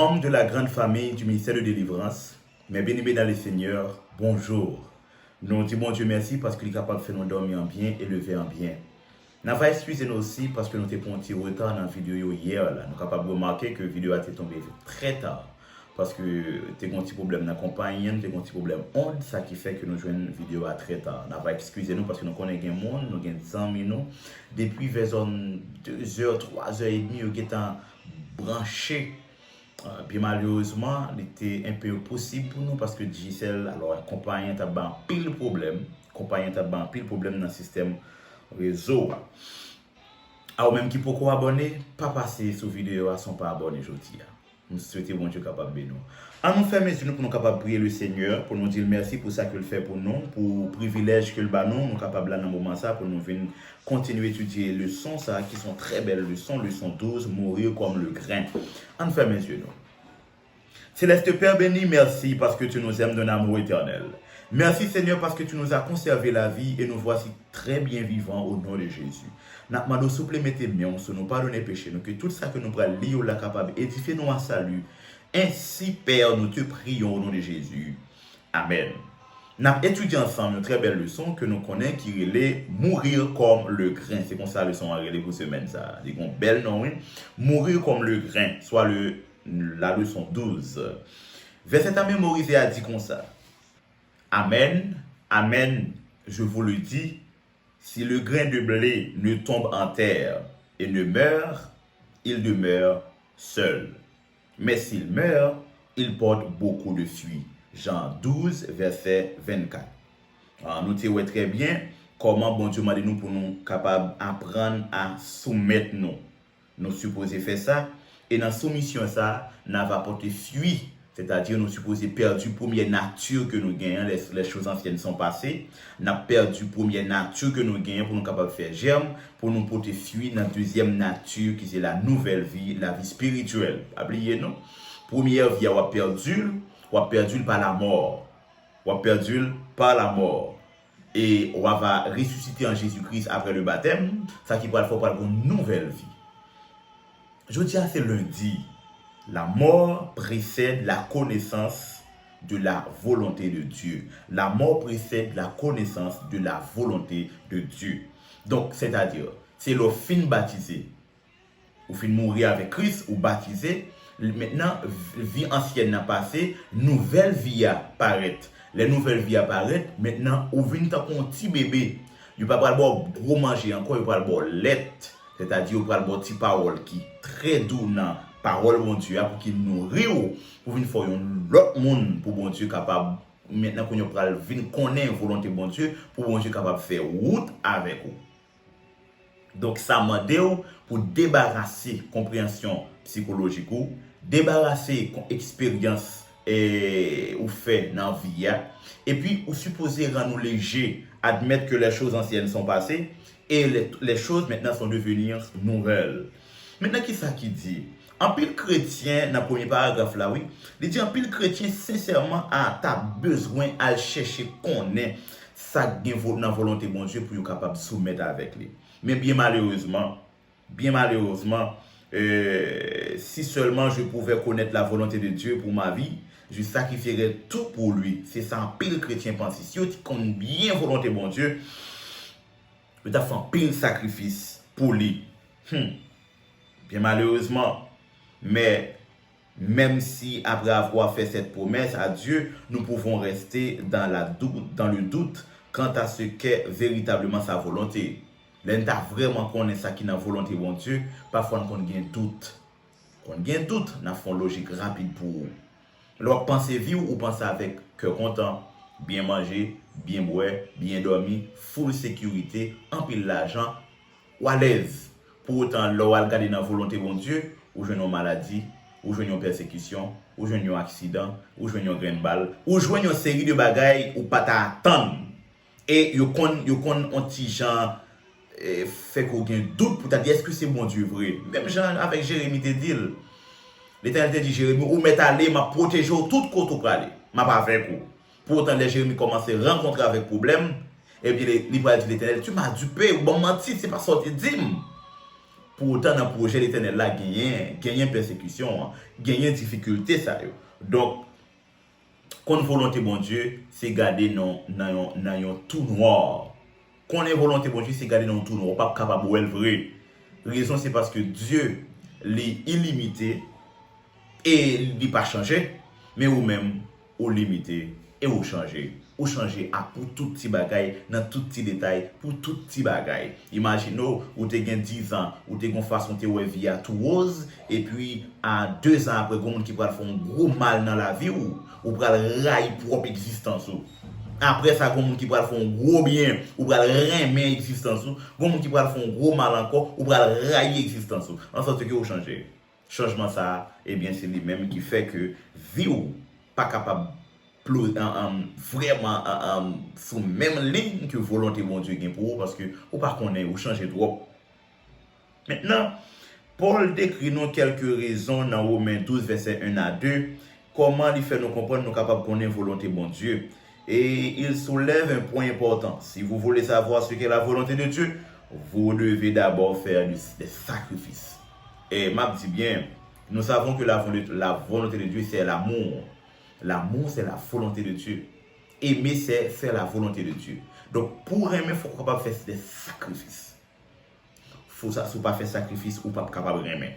Membres de la grande famille du ministère de délivrance, mes bien-aimés dans le Seigneur, bonjour. Nous disons Dieu merci parce qu'il est capable de faire nous dormir en bien et lever en bien. Nous va excuser nous aussi parce que nous avons pris un petit retard dans la vidéo hier. Nous sommes capables de remarquer que la vidéo a été tombée très tard. Parce que tu as un petit problème dans la compagnie, tu as un petit problème onde, ça qui fait que nous jouons une vidéo à très tard. Nous va excuser nous parce que nous connaissons un monde, nous avons 100 minutes. Depuis vers 2h, 3h30, nous sommes branchés. Puis malheureusement, il était un peu impossible pour nous parce que Gisèle, alors, la compagnie a pile problème. La compagnie a pile problème dans le système réseau. Alors, même qui pourquoi abonner, pas passer sur vidéo à son pas abonné aujourd'hui. Nous souhaitons bon Dieu capable de nous. En nous faire mes yeux pour nous capables de prier le Seigneur, pour nous dire merci pour ça qu'il fait pour nous, pour le privilège qu'il bat nous, nous capables là dans le moment ça, pour nous venir continuer à étudier les leçons ça, qui sont très belles leçons, leçon 12, mourir comme le grain. En nous faire mes yeux nous. Céleste Père béni, merci parce que tu nous aimes d'un amour éternel. Merci Seigneur parce que tu nous as conservé la vie et nous voici très bien vivants au nom de Jésus. Nous demandons souple mettez bien, nous pardonner péché, nous que tout ça que nous prenons lire là capable édifier nous en salut. Ainsi Père, nous te prions au nom de Jésus. Amen. Nous avons étudié ensemble une très belle leçon que nous connaissons qui est mourir comme le grain. C'est comme ça la leçon à relais pour semaine ça. C'est un bel nom. Mourir comme le grain, soit la leçon 12. Verset à mémoriser a dit comme ça. Amen, amen, je vous le dis, si le grain de blé ne tombe en terre et ne meurt, il demeure seul. Mais s'il meurt, il porte beaucoup de fruits. Jean 12, verset 24. Alors, nous savons très bien comment bon Dieu m'a dit nous pour nous capables d'apprendre à soumettre nous. Nous supposons faire ça. Et dans la soumission, ça, nous va porter fruit. C'est-à-dire, nous supposons perdre la première nature que nous gagnons, les choses anciennes sont passées. Nous avons perdu la première nature que nous gagnons pour nous capables de faire germe, pour nous porter fruit dans la deuxième nature qui est la nouvelle vie, la vie spirituelle. Oubliez nous. Première vie, on a perdu par la mort. On a perdu par la mort. Et on va ressusciter en Jésus-Christ après le baptême. Ça qui va faire pour une nouvelle vie. Je dis à c'est lundi. La mort précède la connaissance de la volonté de Dieu. La mort précède la connaissance de la volonté de Dieu. Donc, c'est-à-dire, c'est le fin baptisé. Ou fin mourir avec Christ ou baptisé. Maintenant, vie ancienne n'a passé, nouvelle vie apparaît. Les nouvelles vies apparaissent. Maintenant, ou vient tant un petit bébé. Il ne peut pas boire gros manger encore, il peut pas boire lait. C'est-à-dire, il peut pas boire petit parole qui est très doux dans parole bon Dieu pour qu'il nourrit pour venir faire l'autre monde pour bon Dieu capable maintenant qu'on va venir connaître volonté bon Dieu pour bon Dieu capable de faire route avec vous. Donc ça m'a dit pour débarrasser compréhension psychologique ou débarrasser expérience ou fait dans la vie et puis ou supposer rendre léger admettre que les choses anciennes sont passées et les choses maintenant sont devenues nouvelles. Maintenant qui ça qui dit en pile chrétien, dans le premier paragraphe là, oui, il dit en pile chrétien, sincèrement, t'as besoin à chercher qu'on est ça dans la volonté de bon Dieu pour être capable de soumettre avec lui. Mais bien malheureusement, si seulement je pouvais connaître la volonté de Dieu pour ma vie, je sacrifierais tout pour lui. C'est ça, un pile chrétien pense. Si tu connais bien la volonté de bon Dieu, tu as fait un pile sacrifice pour lui. Bien malheureusement, mais même si après avoir fait cette promesse à Dieu, nous pouvons rester dans le doute quant à ce qu'est véritablement sa volonté. L'État vraiment connaît ça qui est la volonté de bon Dieu, parfois on a un doute. On a un doute, on a une logique rapide pour vous. Alors pensez vivre ou pensez avec cœur content, bien manger, bien boire, bien dormir, full sécurité, en pile l'argent, ou à l'aise. Pour autant, là, regarder dans la volonté de bon Dieu, ou je une maladie, ou je une persécution, ou je un accident, ou je une graine balle, ou je une série de bagailles ou pas t'attendre. Et vous connaissez un petit genre fait qu'on a un doute pour te dire est-ce que c'est bon Dieu vrai. Même genre avec Jérémie te dit, l'Éternel te dit Jérémie, ou m'est allé, m'a protégé tout côté pour aller, m'a pas fait coup. Pour autant, les Jérémie commence à rencontrer avec problème, et puis il va dire l'Éternel, tu m'as dupé, ou bon menti, c'est pas sorti d'hymne. pour autant dans le projet l'éternel là gagner persécution, gagner difficulté ça yo. Donc quand volonté bon Dieu, c'est garder dans un tout noir. Quand est volonté bon Dieu, c'est garder dans un tout noir, pas capable de vrai. Raison c'est parce que Dieu est illimité et il n'est pas changé, mais ou même ou limité et ou changé. Ou changer à pour tout petit bagay, dans tout petit détail, pour tout petit bagay. Imaginez, ou te gen 10 ans, ou te gen façon te ouais vie à tout rose, et puis à 2 ans après, gon qui pral faire un gros mal dans la vie, ou pral railler propre existence ou. Après ça, gon qui pral faire un gros bien, ou pral remer existence ou. Gon qui pral faire un gros mal encore, ou pral railler existence ou. En sorte que ou changer. Changement ça, eh bien c'est lui-même qui fait que vie ou pas capable vraiment sur même ligne que volonté mon Dieu pour vous parce que ou pas connaît ou changer trop. Maintenant, Paul décrit nous quelques raisons dans Romains 12 verset 1 à 2 comment il fait nous comprendre nous capables de connaître volonté mon Dieu et il soulève un point important. Si vous voulez savoir ce qu'est la volonté de Dieu, vous devez d'abord faire des sacrifices. Et m'a dit bien, nous savons que la volonté de Dieu c'est l'amour. L'amour, c'est la volonté de Dieu. Aimer, c'est faire la volonté de Dieu. Donc, pour aimer, il faut capable faire des sacrifices. Faut ça, si pas faire sacrifice, ou pas capable d'aimer.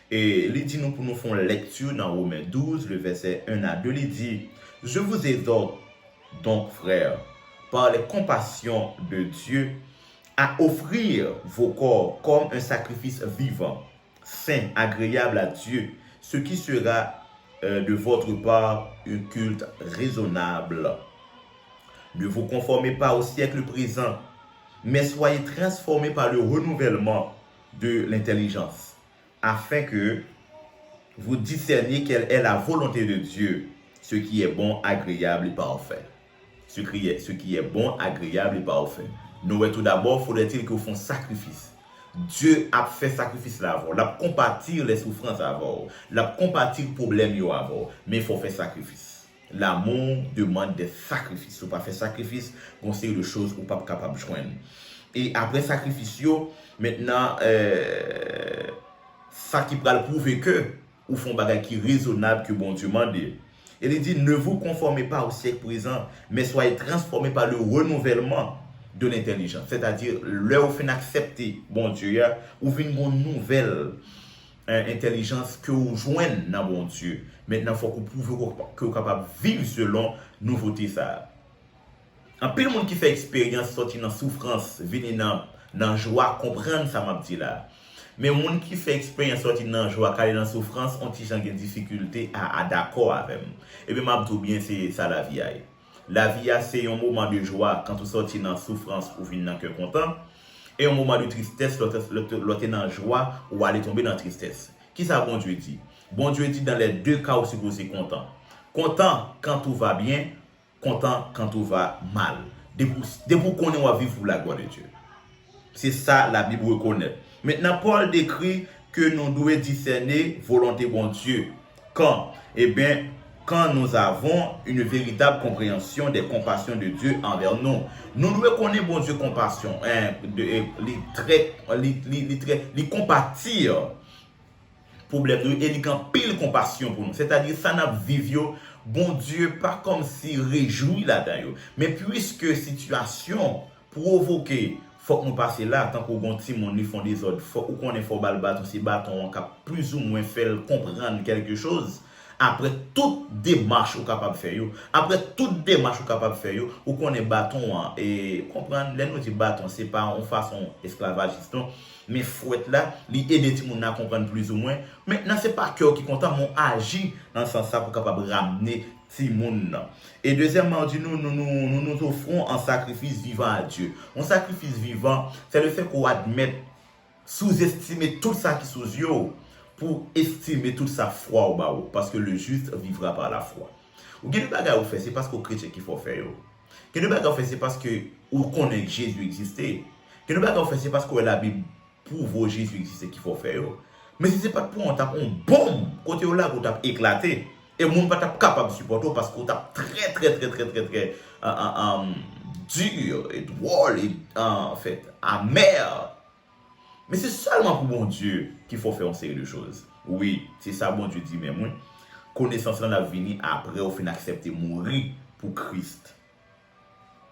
Et il dit nous pour nous faire une lecture dans Romains 12, le verset 1 à 2, il dit, je vous exhorte donc, frères, par les compassions de Dieu, à offrir vos corps comme un sacrifice vivant, saint, agréable à Dieu, ce qui sera de votre part un culte raisonnable. Ne vous conformez pas au siècle présent, mais soyez transformés par le renouvellement de l'intelligence, afin que vous discerniez quelle est la volonté de Dieu, ce qui est bon, agréable et parfait. Ce qui est bon, agréable et parfait. Nous, tout d'abord, faudrait-il que vous fassiez sacrifice. Dieu a fait sacrifice là avant, l'a compatir les souffrances avant, l'a compatir les problèmes avant, mais il faut faire sacrifice. L'amour demande des sacrifices. Si vous ne pas faire sacrifice, on sait de choses qu'on n'est pas capable de joindre. Et après sacrifice, maintenant, ça qui va prouver que vous font bagage qui est raisonnable que bon Dieu demande. Et il dit, ne vous conformez pas au siècle présent, mais soyez transformés par le renouvellement de l'intelligence. C'est-à-dire, là où vous accepter, bon Dieu, ou une nouvelle intelligence que vous joignez dans bon Dieu. Maintenant, il faut que vous prouvez que vous êtes capable de vivre selon nouveauté ça. En peu de monde qui fait expérience, sortir dans souffrance, venir dans joie, comprendre ça m'a dit là. Mais les gens qui fait expérience sortir dans joie, aller dans souffrance, ont des difficultés à d'accord avec. Et bien, m'a dit bien c'est ça la vie. La vie, c'est un moment de joie quand vous sortez dans la souffrance ou venez dans le cœur content. Et un moment de tristesse, l'autre dans la joie ou aller tomber dans la tristesse. Qui ça, bon Dieu dit? Bon Dieu dit dans les deux cas aussi que vous êtes content. Content quand tout va bien, content quand tout va mal. Depuis qu'on est vivre pour la gloire de Dieu. C'est ça la Bible reconnaît. Maintenant, Paul décrit que nous devons discerner volonté bon Dieu. Quand? Eh bien, quand nous avons une véritable compréhension des compassions de Dieu envers nous. Nous devons connaître bon Dieu compassion, les compatir problème de et il pile compassion pour nous. C'est-à-dire ça n'a vivre bon Dieu pas comme si réjoui là-dedans, mais puisque situation provoquée faut que nous passer là tant qu'on gonti mon ils font des ordres faut qu'on est fort bâton si bâton on plus ou moins faire comprendre quelque chose. Après toute démarche ou capable de faire après toute démarche ou capable de faire ou qu'on est bâton et comprendre les nous dit bâton c'est pas en façon esclavagiste non mais faut être là li aider tout monde à comprendre plus ou moins maintenant c'est pas cœur qui content mon agit dans ce sens ça pour capable ramener tout monde. Et deuxièmement dit nous offrons un sacrifice vivant à Dieu. Un sacrifice vivant c'est le fait qu'on admette sous-estimer tout ça qui sous yo pour estimer toute sa foi au bas parce que le juste vivra par la foi. Ou quel bagage vous fait c'est parce que chrétien qu'il faut faire. Quel bagage vous fait c'est parce que vous connaissez que Jésus existait. Quel bagage vous fait c'est parce que la Bible prouve Jésus existait qu'il faut faire. Mais si c'est pas pour on tape un bombe côté là vous tape éclaté et monde pas tape capable de supporter parce que vous tape très dur et drôle et en fait amer. Mais c'est seulement pour bon Dieu qu'il faut faire une série de choses. Oui, c'est ça bon Dieu dit, mais moi, connaissance là venir après, au fin accepter mourir pour Christ.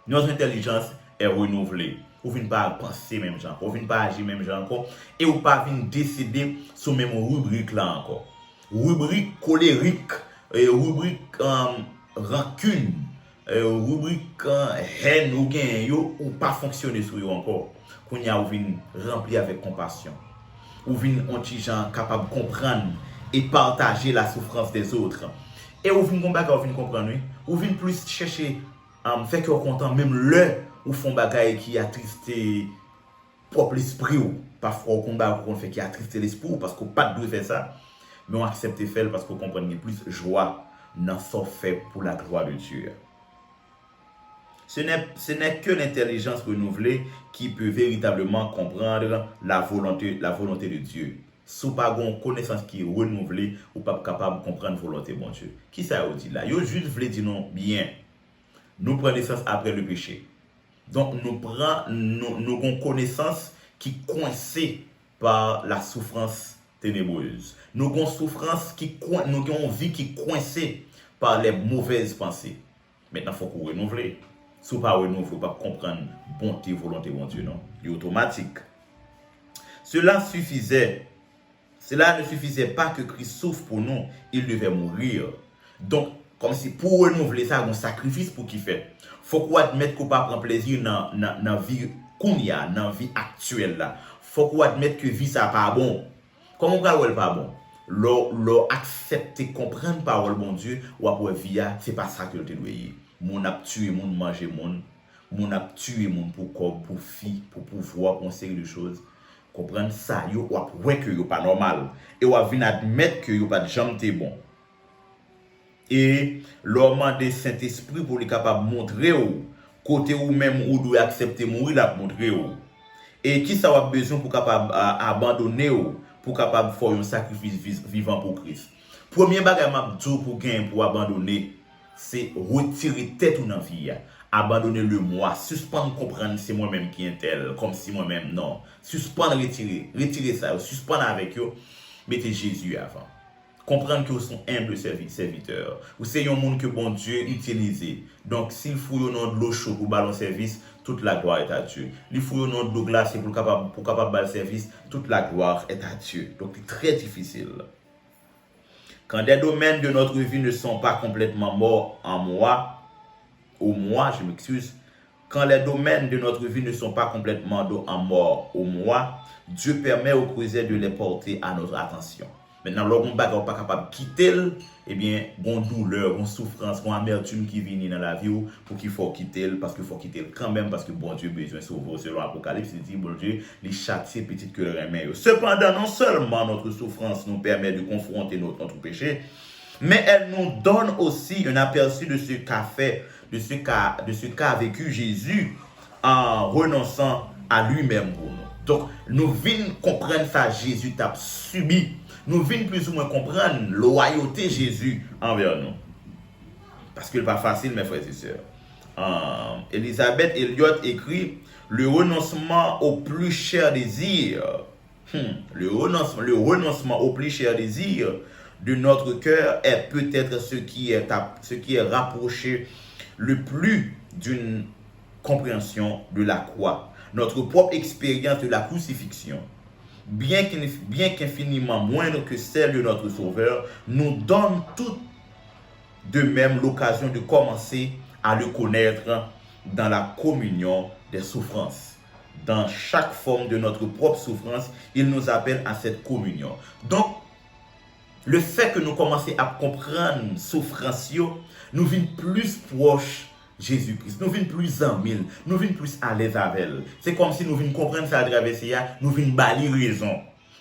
Notre intelligence est renouvelée. Vous ne venez pas penser même genre, vous ne venez pas agir même genre encore, et vous ne pas venir décider sur même rubrique là encore. Rubrique colérique, rubrique rancune, rubrique haine ou gain, ou pas fonctionner sur vous encore. Qu'on y a vous venez rempli avec compassion. Vous venez gens capable de comprendre et partager la souffrance des autres. Et vous venez comprendre, vous venez plus chercher fait que vous content même le ou font bagaille qui attristé propre l'esprit ou parfois au combat qu'on fait qui attristé l'esprit parce qu'on pas de faire ça mais on accepte faire parce qu'on comprend plus joie dans ce fait pour la gloire de Dieu. Ce n'est que l'intelligence renouvelée qui peut véritablement comprendre la volonté de Dieu. Si vous n'avez pas une connaissance qui est renouvelée, vous n'êtes pas capable de comprendre la volonté de Dieu. Qui ça vous dit là? Vous juste voulez dire non bien. Nous prenons naissance après le péché. Donc nous prenons une connaissance qui est coincée par la souffrance ténébreuse. Nous avons une souffrance nous avons une vie qui est coincée par les mauvaises pensées. Maintenant, il faut qu'on renouvelle. Si vous ne renouvelle, il ne faut pas comprendre bonté, volonté, bon Dieu, non. C'est automatique. Cela ne suffisait pas que Christ souffre pour nous, il devait mourir. Donc, comme si pour renouveler ça, un sacrifice pour qu'il fait. Il faut qu'on admette qu'on ne peut pas prendre plaisir dans la vie qu'on y a, dans la vie actuelle. Il faut qu'on admette que la vie, ça n'est pas bon. Comment on ne pas bon? Accepter, comprendre la parole bon Dieu, ou après vie, ce n'est pas ça que tu dois dire. Mon a tué, mon manger, mon a tué, mon pour corps, pour fille, pour pouvoir, pour une série de choses. Comprendre ça, yo ou après que yo pas normal. Et ou venir admettre que yo pas de jamais bon. Et l'homme de Saint-Esprit pour les capable montrer ou côté ou même ou doit accepter mourir la montrer ou. Et qui ça a besoin pour capable abandonner ou pour capable faire un sacrifice vivant pour Christ. Premier bagage m'a dit pour gain pour abandonner, c'est retirer tête ou dans vie. Abandonner le moi, suspendre comprendre c'est moi-même qui est tel, comme si moi-même non. Suspendre retirer ça, suspendre avec eux, mettez Jésus avant. Comprendre que vous sont humbles serviteurs. Vous c'est un monde que bon Dieu utilise. Donc s'il faut un nom de l'eau chaude pour balancer service, toute la gloire est à Dieu. Il faut un nom de l'eau glacée pour capable balancer service, toute la gloire est à Dieu. Donc c'est très difficile. Quand des domaines de notre vie ne sont pas complètement morts en moi, je m'excuse, quand les domaines de notre vie ne sont pas complètement en mort au moi, Dieu permet au creuset de les porter à notre attention. Maintenant, lorsqu'on n'est pas capable de quitter, eh bien, bon douleur, bon souffrance, bon amertume qui vient dans la vie pour qu'il faut quitter, parce qu'il faut quitter quand même, parce que bon Dieu a besoin de sauver. Selon l'Apocalypse, il dit, bon Dieu, les châtier petit que le remède. Cependant, non seulement notre souffrance nous permet de confronter notre péché, mais elle nous donne aussi un aperçu de ce qu'a fait, de ce qu'a vécu Jésus en renonçant à lui-même pour nous. Donc, nous venons comprendre ça, Jésus t'a subi. Nous venons plus ou moins comprendre la loyauté de Jésus envers nous. Parce que ce n'est pas facile, mes frères et sœurs. Elisabeth Elliot écrit le renoncement au plus cher désir. Le renoncement au plus cher désir de notre cœur est peut-être ce qui est rapproché le plus d'une compréhension de la croix. Notre propre expérience de la crucifixion, bien qu'infiniment moindre que celle de notre Sauveur, nous donne tout de même l'occasion de commencer à le connaître dans la communion des souffrances. Dans chaque forme de notre propre souffrance, il nous appelle à cette communion. Donc, le fait que nous commençons à comprendre souffrance, nous venons plus proches Jésus-Christ, nous venons plus en mille, nous venons plus à l'aise avec elle. C'est comme si nous venons comprendre ça à travers ça, nous venons balayer raison.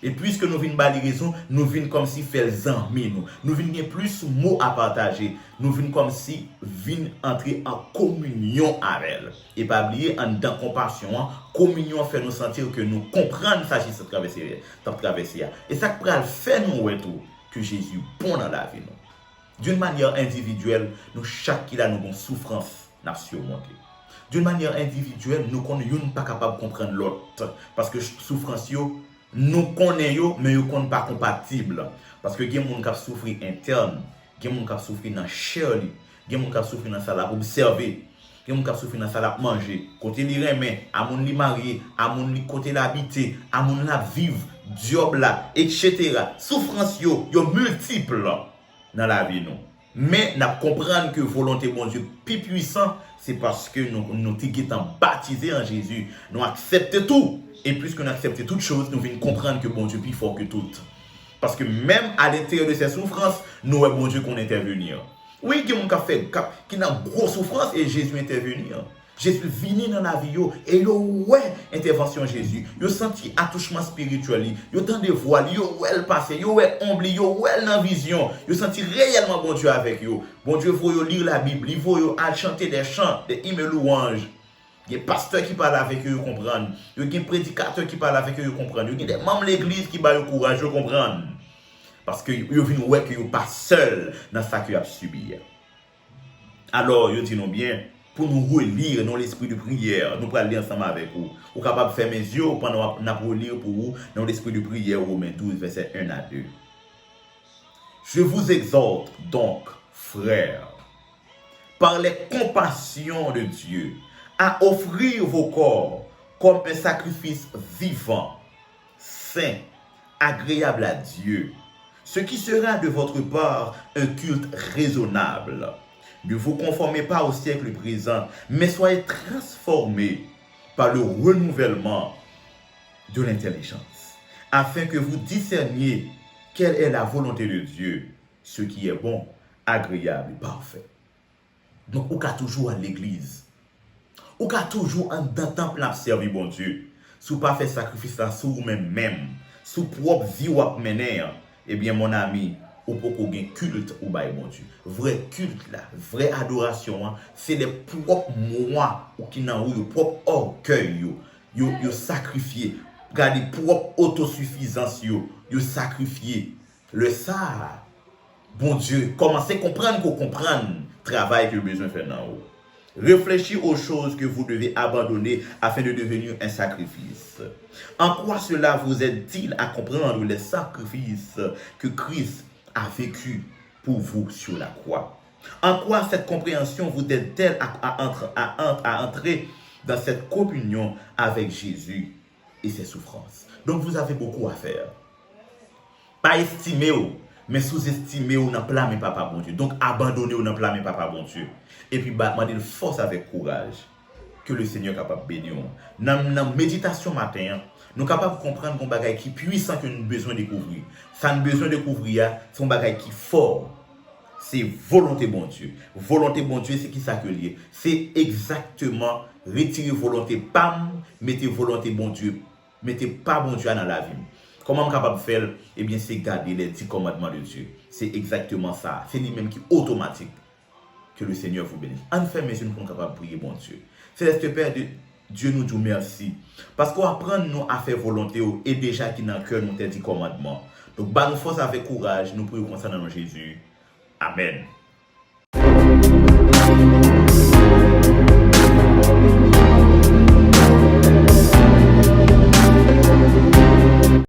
Et puisque nous venons balayer raison, nous venons comme si faire en mille. Nous venons plus de mots à partager. Nous venons comme si venons entrer en communion avec elle. Et pas oublier en dans compassion, communion fait nous sentir que nous comprenons ça qui se traverse. Et ça peut faire nous tout que Jésus est bon dans la vie. D'une manière individuelle, nous chaque qui a nos souffrances n'a surmonté. d'une manière individuelle, nous ne pas capable de comprendre l'autre. Parce que souffrance, nous connaissons, mais nous ne sommes pas compatibles. Parce que il y a des gens qui souffrent interne, il y a des gens qui souffrent dans la chair, il y a des gens qui souffrent dans la salle pour observer, il y a des gens qui souffrent dans la salle pour manger. Côté les remet, à mon li marié, à mon li côté l'habiter, à mon la vivre, job là, etc. Souffrance yo multiple dans la vie nous. Mais nous comprenons que volonté bon Dieu plus puissant, c'est parce que nous sommes baptisés en Jésus. Nous acceptons tout. Et puisque nous acceptons toutes choses, nous venons comprendre que bon Dieu est plus fort que tout. Parce que même à l'intérieur de ces souffrances, nous avons bon Dieu qu'on intervenir. Oui, il y a des gens qui ont une grosse souffrance et Jésus intervenir. Jésus venu dans la vie et yo ouais intervention Jésus. Yo senti attouchement spirituel, yo tant de voix, yo ouais passer, yo ouais omble, yo ouais dans vision. Yo senti réellement bon Dieu avec yo. Bon Dieu faut yo lire la Bible, il faut yo chanter des chants, des hymnes louanges. Il y a des pasteurs qui parlent avec eux, comprendre. Il y a des prédicateurs qui parlent avec eux, comprendre. Il y a des membres de l'église qui parlent courage, comprendre. Parce que vous venez voir que vous pas seul dans ce que vous avez subi. Alors, vous dites bien, pour nous relire dans l'esprit de prière, nous allons lire ensemble avec vous. Vous êtes capable de faire mes yeux pendant que nous lire pour vous dans l'esprit de prière, Romains 12, verset 1 à 2. Je vous exhorte donc, frères, par les compassions de Dieu, à offrir vos corps comme un sacrifice vivant, saint, agréable à Dieu, ce qui sera de votre part un culte raisonnable. Ne vous conformez pas au siècle présent, mais soyez transformés par le renouvellement de l'intelligence, afin que vous discerniez quelle est la volonté de Dieu, ce qui est bon, agréable et parfait. Donc, on a toujours à l'église. On a toujours en temps pour servir bon Dieu. Si vous pas fait sacrifice là sur vous-même, sous propre vie ou mener, eh bien mon ami, ou pour qu'on ait culte ou bail bon Dieu. Vrai culte là, vraie adoration, c'est les propres moi ou qui n'ont eu propre orgueil yo sacrifié. Regardez propre autosuffisance yo sacrifié. Le ça, bon Dieu, commencez à comprendre qu'on comprenne le travail que vous avez besoin de faire dans vous. Réfléchissez aux choses que vous devez abandonner afin de devenir un sacrifice. En quoi cela vous aide-t-il à comprendre les sacrifices que Christ a vécu pour vous sur la croix? En quoi cette compréhension vous aide-t-elle à entrer dans cette communion avec Jésus et ses souffrances? Donc vous avez beaucoup à faire. Pas estimer, mais sous-estimer ou n'en blâmer papa bon Dieu. Donc abandonner ou n'en blâmer papa bon Dieu. Et puis demander force avec courage que le Seigneur est capable de bénir. Dans la méditation matin, nous sommes capables de comprendre qu'on bagaille qui puissant que nous avons besoin de découvrir. Ça nous besoin de découvrir, c'est un bagaille qui fort. C'est volonté bon Dieu. Volonté bon Dieu, c'est qui ça que lié? C'est exactement retirer volonté pam, mettez volonté bon Dieu. Mettez pas bon Dieu dans la vie. Comment je suis capable de faire? Eh bien, c'est garder les 10 commandements de Dieu. C'est exactement ça. C'est lui-même qui est automatique. Que le Seigneur vous bénisse. En fait, mes yeux, nous sommes capables de prier, bon Dieu. Céleste Père, Dieu nous dit merci. Parce qu'on apprend nous à faire volonté et déjà qui dans le cœur nous 10 commandements. Donc, nous force avec courage, nous prions concernant Jésus. Amen.